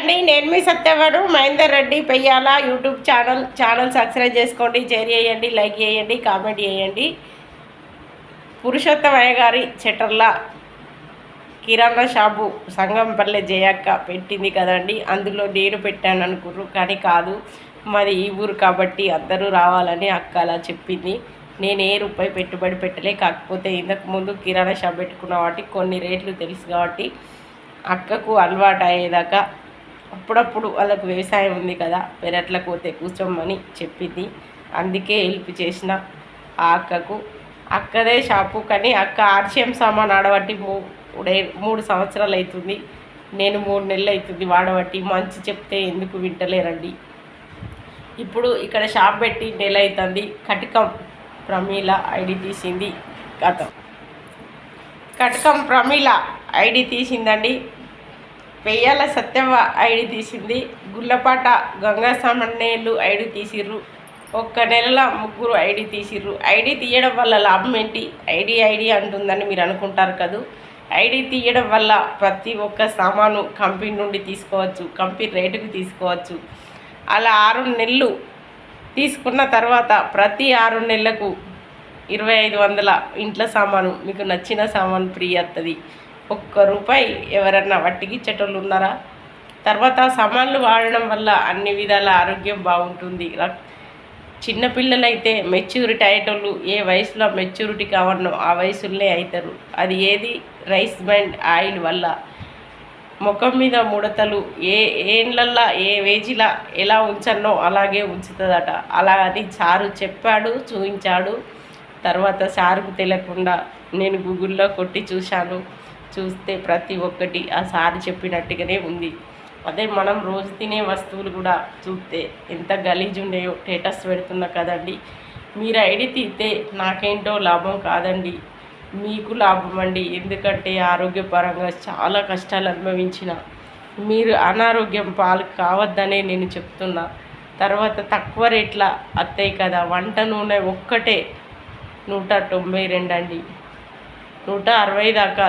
అండి, నేను మీ సత్యవరు మహేందర్ రెడ్డి పెయ్యాల యూట్యూబ్ ఛానల్ సబ్స్క్రైబ్ చేసుకోండి, షేర్ చేయండి, లైక్ చేయండి, కామెంట్ చేయండి. పురుషోత్తమయ్య గారి చెట్టర్ల కిరాణా షాపు సంగంపల్లె జయక్క పెట్టింది కదండి. అందులో నేను పెట్టాను అనుకుర్రు, కానీ కాదు, మాది ఈ ఊరు కాబట్టి అందరూ రావాలని అక్క అలా చెప్పింది. నేను ఏ రూపాయి పెట్టుబడి పెట్టలే. కాకపోతే ఇంతకుముందు కిరాణా షాప్ పెట్టుకున్న వాటి కొన్ని రేట్లు తెలుసు కాబట్టి అక్కకు అలవాటు అయ్యేదాకా అప్పుడప్పుడు వాళ్ళకు వ్యవసాయం ఉంది కదా, పెరట్లకు పోతే కూర్చోమని చెప్పింది. అందుకే హెల్ప్ చేసిన ఆ అక్కకు. అక్కదే షాపు, కానీ అక్క ఆర్షియం సామాన్ ఆడబట్టి 3 సంవత్సరాలు అవుతుంది. నేను 3 నెలలు అవుతుంది వాడబట్టి. మంచి చెప్తే ఎందుకు వింటలేరండి. ఇప్పుడు ఇక్కడ షాప్ పెట్టి నెల అవుతుంది. కటకం ప్రమీల ఐడి తీసింది. కటకం ప్రమీల ఐడి తీసిందండి. పెయ్యాల సత్యవ్వ ఐడి తీసింది. గుల్లపాట గంగా సామాన్యులు ఐడి తీసిర్రు. ఒక్క నెలలో 3 ఐడి తీసిర్రు. ఐడి తీయడం వల్ల లాభం ఏంటి? ఐడి అంటుందని మీరు అనుకుంటారు కదా. ఐడి తీయడం వల్ల ప్రతి ఒక్క సామాను కంపెనీ నుండి తీసుకోవచ్చు, కంపెనీ రేటుకు తీసుకోవచ్చు. అలా 6 నెలలు తీసుకున్న తర్వాత ప్రతి 6 నెలలకు 2500 ఇంట్లో సామాను మీకు నచ్చిన సామాను ఫ్రీ వస్తుంది. ₹1 ఎవరన్నా వట్టికి చెట్టులు ఉన్నారా? తర్వాత సామాన్లు వాడడం వల్ల అన్ని విధాల ఆరోగ్యం బాగుంటుంది. చిన్నపిల్లలైతే మెచ్యూరిటీ అయ్యేటోళ్ళు ఏ వయసులో మెచ్యూరిటీ కావన్నో ఆ వయసులోనే అవుతారు. అది ఏది? రైస్ బ్రాండ్ ఆయిల్ వల్ల. ముఖం మీద ముడతలు ఏ ఏండ్లల్లా ఏ వేజిలా ఎలా ఉంచన్నో అలాగే ఉంచుతుందట. అలా అది సారు చెప్పాడు, చూపించాడు. తర్వాత సారుకు తెలియకుండా నేను గూగుల్లో కొట్టి చూస్తే ప్రతి ఒక్కటి ఆ సారు చెప్పినట్టుగానే ఉంది. అదే మనం రోజు తినే వస్తువులు కూడా చూస్తే ఎంత గలీజు ఉన్నాయో స్టేటస్ పెడుతున్నా కదండి. మీరు ఐడి తీస్తే నాకేంటో లాభం కాదండి, మీకు లాభం అండి. ఎందుకంటే ఆరోగ్యపరంగా చాలా కష్టాలు అనుభవించిన మీరు అనారోగ్యం పాలు కావద్దనే నేను చెప్తున్నా. తర్వాత తక్కువ రేట్ల వస్తాయి కదా. వంట నూనె ఒక్కటే 192 అండి. 160 దాకా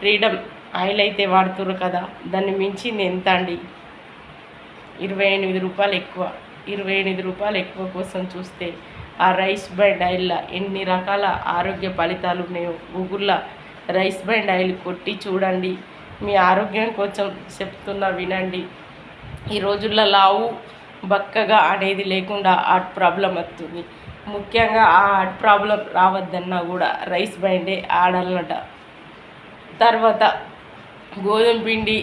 ఫ్రీడమ్ ఆయిల్ అయితే వాడుతున్నారు కదా, దాన్ని మించింది ఎంత అండి? ₹28 ఎక్కువ. ₹28 ఎక్కువ కోసం చూస్తే ఆ రైస్ బ్రాండ్ ఆయిల్లో ఎన్ని రకాల ఆరోగ్య ఫలితాలు ఉన్నాయో గూగుల్లో రైస్ బ్రాండ్ ఆయిల్ కొట్టి చూడండి. మీ ఆరోగ్యం కోసం చెప్తున్నా, వినండి. ఈ రోజుల్లో లావు బక్కగా అనేది లేకుండా హార్ట్ ప్రాబ్లం వస్తుంది. ముఖ్యంగా ఆ హార్ట్ ప్రాబ్లం రావద్దన్నా కూడా రైస్ బ్రాండే ఆడాలన్నట. తర్వాత గోధుమ పిండి,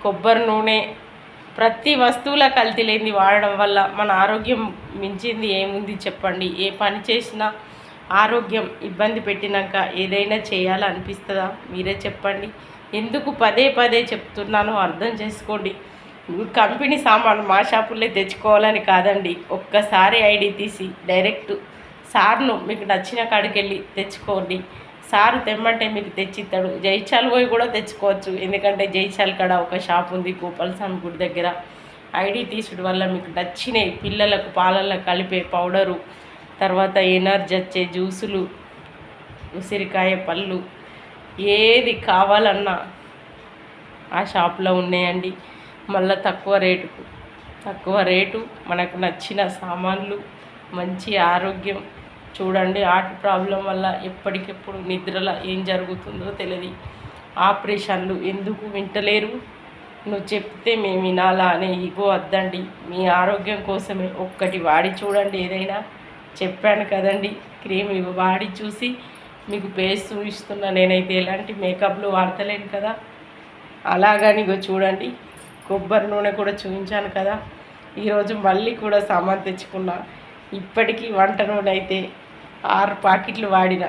కొబ్బరి నూనె, ప్రతి వస్తువుల కల్తీ లేనిది వాడడం వల్ల మన ఆరోగ్యం మించింది ఏముంది చెప్పండి? ఏ పని చేసినా ఆరోగ్యం ఇబ్బంది పెట్టినాక ఏదైనా చేయాలనిపిస్తుందా? మీరే చెప్పండి. ఎందుకు పదే చెప్తున్నానో అర్థం చేసుకోండి. కంపెనీ సామాను మా షాపుల్లో తెచ్చుకోవాలని కాదండి. ఒక్కసారి ఐడి తీసి డైరెక్ట్ సార్ను మీకు నచ్చిన కాడికి వెళ్ళి తెచ్చుకోండి. సారు తెమ్మంటే మీకు తెచ్చిస్తాడు. జైచాల్ పోయి కూడా తెచ్చుకోవచ్చు. ఎందుకంటే జైచాల్ కాడ ఒక షాప్ ఉంది గోపాలస్వామి గుడి దగ్గర. ఐడి తీసుడు వల్ల మీకు నచ్చినవి పిల్లలకు పాలల్లో కలిపే పౌడరు, తర్వాత ఎనర్జీ వచ్చే జ్యూసులు, ఉసిరికాయ పళ్ళు, ఏది కావాలన్నా ఆ షాప్లో ఉన్నాయండి. మళ్ళీ తక్కువ రేటు మనకు నచ్చిన సామాన్లు, మంచి ఆరోగ్యం. చూడండి, హార్ట్ ప్రాబ్లం వల్ల ఎప్పటికెప్పుడు నిద్రలో ఏం జరుగుతుందో తెలియదు. ఆపరేషన్లు ఎందుకు వింటలేరు? నువ్వు చెప్తే మేము వినాలా అనే ఈగో వద్దండి. మీ ఆరోగ్యం కోసమే ఒక్కటి వాడి చూడండి. ఏదైనా చెప్పాను కదండి, క్రీమ్ వాడి చూసి మీకు పేస్ట్ చూపిస్తున్నా. నేనైతే ఎలాంటి మేకప్లు వాడతలేను కదా. అలాగని ఇగో చూడండి, కొబ్బరి నూనె కూడా చూపించాను కదా. ఈరోజు మళ్ళీ కూడా సామాన్ తెచ్చుకున్నా. ఇప్పటికీ వంట నూనె అయితే 6 ప్యాకెట్లు వాడిన.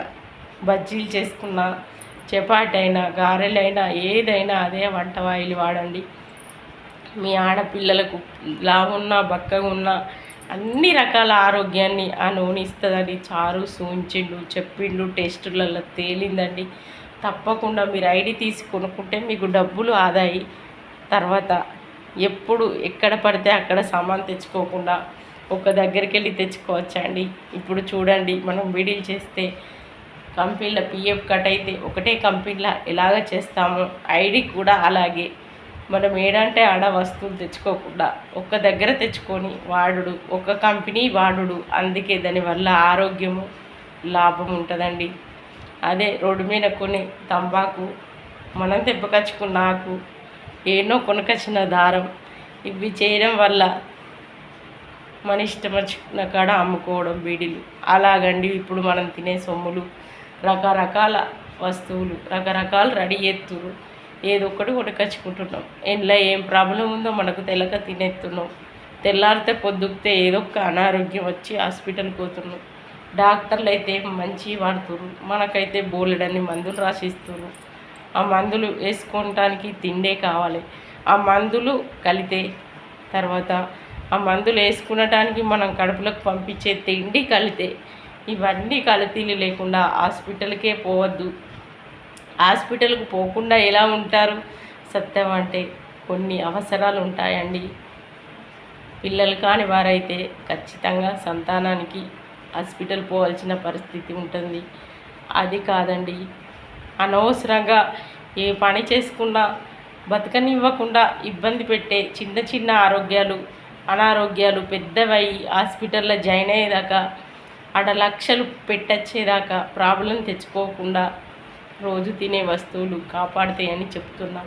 బజ్జీలు చేసుకున్నా, చపాతి అయినా, గారెలైనా, ఏదైనా అదే వంట ఆయిల్ వాడండి. మీ ఆడపిల్లలకు లావున్నా బక్కగా ఉన్నా అన్ని రకాల ఆరోగ్యాన్ని ఆ నూనె ఇస్తుందండి. చారు సూచిండు, చెప్పిండు, టేస్టులలో తేలిందండి. తప్పకుండా మీరు ఐడి తీసి కొనుక్కుంటే మీకు డబ్బులు ఆదాయి. తర్వాత ఎప్పుడు ఎక్కడ పడితే అక్కడ సామాన్ తెచ్చుకోకుండా ఒక దగ్గరికి వెళ్ళి తెచ్చుకోవచ్చండి. ఇప్పుడు చూడండి, మనం వీడియోలు చేస్తే కంపెనీలో పిఎఫ్ కట్ అయితే ఒకటే కంపెనీలో ఎలాగ చేస్తామో ఐడి కూడా అలాగే మనం ఏడంటే ఆడ వస్తువులు తెచ్చుకోకుండా ఒక్క దగ్గర తెచ్చుకొని వాడుడు, ఒక కంపెనీ వాడుడు, అందుకే దానివల్ల ఆరోగ్యము లాభం ఉంటుందండి. అదే రోడ్డు మీద కొని తంబాకు, మనం తెప్పకచ్చుకున్న ఆకు, ఏనో కొనకొచ్చిన దారం, ఇవి చేయడం వల్ల మన ఇష్టం వచ్చిన కాడ అమ్ముకోవడం బీడీలు. అలాగండి ఇప్పుడు మనం తినే సొమ్ములు, రకరకాల వస్తువులు, రకరకాల రెడీ ఎత్తురు, ఏదో ఒకటి కొనుకొచ్చుకుంటున్నాం. ఇంట్లో ఏం ప్రాబ్లం ఉందో మనకు తెలక తినేస్తున్నాం. తెల్లారితే పొద్దుకితే ఏదో ఒక అనారోగ్యం వచ్చి హాస్పిటల్కి పోతున్నాం. డాక్టర్లు అయితే మంచి వాడుతున్నారు, మనకైతే బోలెడన్ని మందులు రాసిస్తున్నారు. ఆ మందులు వేసుకోవటానికి తిండే కావాలి. ఆ మందులు కలితే తర్వాత ఆ మందులు వేసుకునటానికి మనం కడుపులోకి పంపించే తిండి కలితే, ఇవన్నీ కల్తీలు లేకుండా హాస్పిటల్కే పోవద్దు. హాస్పిటల్కి పోకుండా ఎలా ఉంటారు? సత్యం అంటే కొన్ని అవసరాలు ఉంటాయండి. పిల్లలు కాని వారైతే ఖచ్చితంగా సంతానానికి హాస్పిటల్ పోవాల్సిన పరిస్థితి ఉంటుంది. అది కాదండి, అనవసరంగా ఏ పని చేసుకున్నా బతకనివ్వకుండా ఇబ్బంది పెట్టే చిన్న చిన్న అనారోగ్యాలు పెద్దవై హాస్పిటల్లో జాయిన్ అయ్యేదాకా ఆడ లక్షలు పెట్టచ్చేదాకా ప్రాబ్లం తెచ్చుకోకుండా రోజు తినే వస్తువులు కాపాడుతాయని చెప్తున్నా.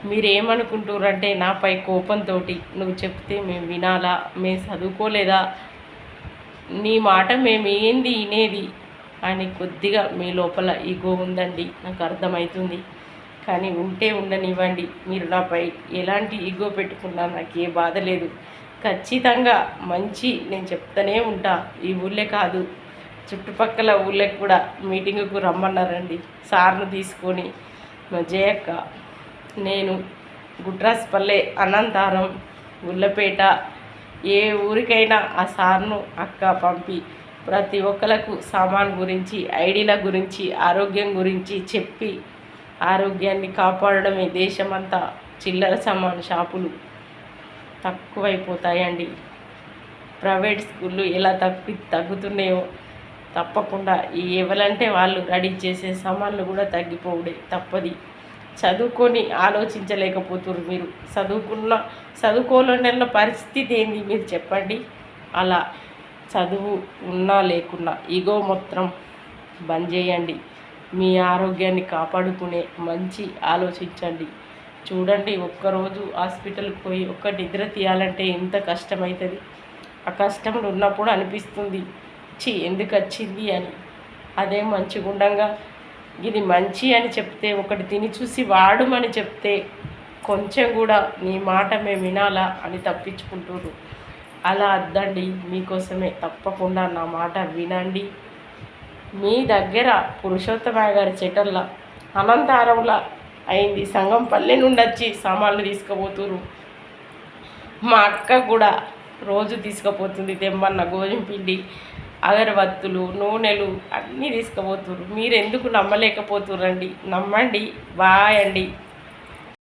మీరేమనుకుంటున్నారంటే నాపై కోపంతో నువ్వు చెప్తే మేము వినాలా, మేము చదువుకోలేదా, నీ మాట మేము ఏంది వినేది అని కొద్దిగా మీ లోపల ఈగో ఉందండి, నాకు అర్థమవుతుంది. కానీ ఉంటే ఉండనివ్వండి. మీరు నాపై ఎలాంటి ఈగో పెట్టుకున్నా నాకు ఏ బాధ లేదు. ఖచ్చితంగా మంచి నేను చెప్తానే ఉంటా. ఈ ఊళ్ళే కాదు, చుట్టుపక్కల ఊళ్ళకి కూడా మీటింగుకు రమ్మన్నారండి. సార్ను తీసుకొని మా జయక్క, నేను గుట్రాస్పల్లె, అనంతారం, గుళ్ళపేట, ఏ ఊరికైనా ఆ సార్ను అక్క పంపి ప్రతి ఒక్కరికి సామాన్ గురించి, ఐడీల గురించి, ఆరోగ్యం గురించి చెప్పి ఆరోగ్యాన్ని కాపాడడమే. దేశమంతా చిల్లర సామాన్ షాపులు తక్కువైపోతాయండి. ప్రైవేట్ స్కూళ్ళు ఎలా తగ్గుతున్నాయో తప్పకుండా ఈ ఎవరంటే వాళ్ళు రెడీ చేసే సామాన్లు కూడా తగ్గిపోవడే తప్పది. చదువుకొని ఆలోచించలేకపోతున్నారు మీరు. చదువుకోలేని పరిస్థితి ఏంది మీరు చెప్పండి. అలా చదువు ఉన్నా లేకున్నా ఈగో మొత్తం బంద్ చేయండి. మీ ఆరోగ్యాన్ని కాపాడుకునే మంచి ఆలోచించండి. చూడండి, ఒక్కరోజు హాస్పిటల్కి పోయి ఒక్క నిద్ర తీయాలంటే ఎంత కష్టమవుతుంది. ఆ కష్టంలో ఉన్నప్పుడు అనిపిస్తుంది ఎందుకు వచ్చింది అని. అదే మంచిగుండంగా ఇది మంచి అని చెప్తే, ఒకటి తిని చూసి వాడమని చెప్తే కొంచెం కూడా నీ మాట మేము వినాలా అని తప్పించుకుంటున్నారు. అలా అద్దండి, మీకోసమే. తప్పకుండా నా మాట వినండి. మీ దగ్గర పురుషోత్తమయ్య గారి చెటర్ల అనంతారంలో అయింది. సంగంపల్లె నుండి వచ్చి సామాన్లు తీసుకుపోతున్నారు. మా అక్క కూడా రోజు తీసుకుపోతుంది. తెమ్మన్న గోధుమ పిండి, అగరబత్తులు, నూనెలు అన్నీ తీసుకుపోతున్నారు. మీరు ఎందుకు నమ్మలేకపోతుర్రండి? నమ్మండి. బాయ్ అండి.